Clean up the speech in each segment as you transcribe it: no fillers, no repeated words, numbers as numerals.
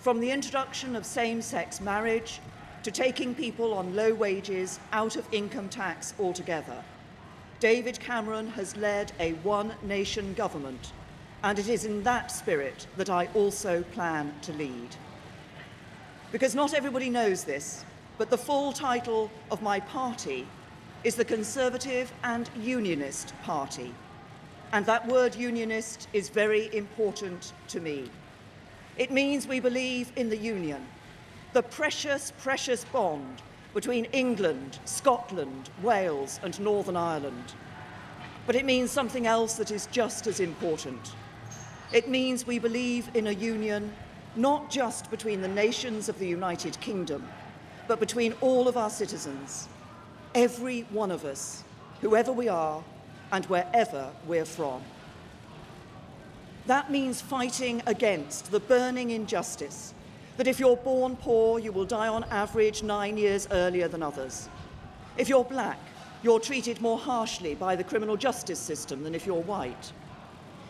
from the introduction of same-sex marriage to taking people on low wages out of income tax altogether. David Cameron has led a one-nation government, and it is in that spirit that I also plan to lead. Because not everybody knows this, but the full title of my party is the Conservative and Unionist Party. And that word unionist is very important to me. It means we believe in the union, the precious, precious bond between England, Scotland, Wales and Northern Ireland. But it means something else that is just as important. It means we believe in a union not just between the nations of the United Kingdom, but between all of our citizens, every one of us, whoever we are and wherever we're from. That means fighting against the burning injustice that if you're born poor, you will die on average 9 years earlier than others. If you're black, you're treated more harshly by the criminal justice system than if you're white.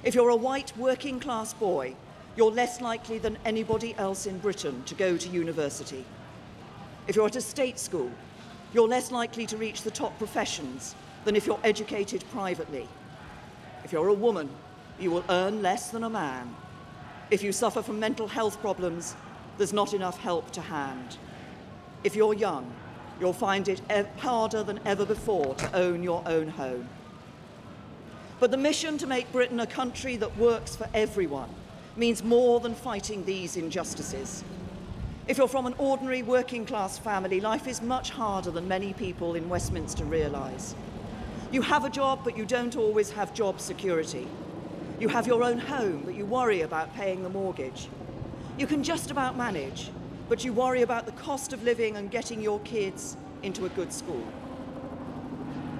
If you're a white working-class boy, you're less likely than anybody else in Britain to go to university. If you're at a state school, you're less likely to reach the top professions than if you're educated privately. If you're a woman, you will earn less than a man. If you suffer from mental health problems, there's not enough help to hand. If you're young, you'll find it harder than ever before to own your own home. But the mission to make Britain a country that works for everyone means more than fighting these injustices. If you're from an ordinary working-class family, life is much harder than many people in Westminster realise. You have a job, but you don't always have job security. You have your own home, but you worry about paying the mortgage. You can just about manage, but you worry about the cost of living and getting your kids into a good school.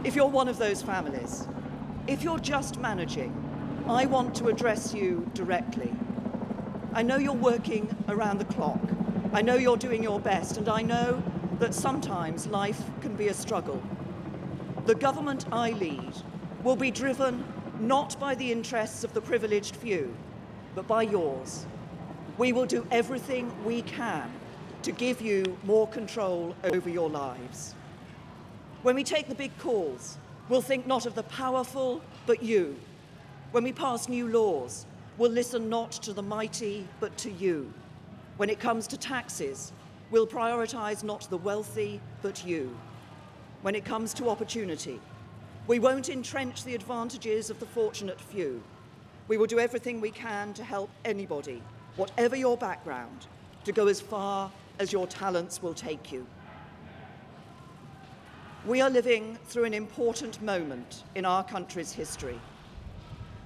If you're one of those families, if you're just managing, I want to address you directly. I know you're working around the clock. I know you're doing your best, and I know that sometimes life can be a struggle. The government I lead will be driven not by the interests of the privileged few, but by yours. We will do everything we can to give you more control over your lives. When we take the big calls, we'll think not of the powerful, but you. When we pass new laws, we'll listen not to the mighty, but to you. When it comes to taxes, we'll prioritise not the wealthy, but you. When it comes to opportunity, we won't entrench the advantages of the fortunate few. We will do everything we can to help anybody, whatever your background, to go as far as your talents will take you. We are living through an important moment in our country's history.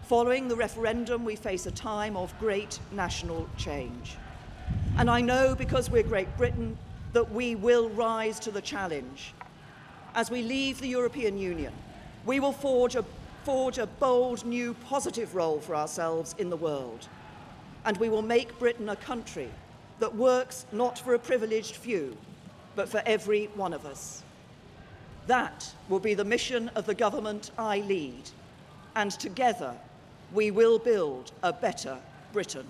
Following the referendum, we face a time of great national change. And I know, because we're Great Britain, that we will rise to the challenge. As we leave the European Union, we will forge a bold, new, positive role for ourselves in the world. And we will make Britain a country that works not for a privileged few, but for every one of us. That will be the mission of the government I lead, and together we will build a better Britain.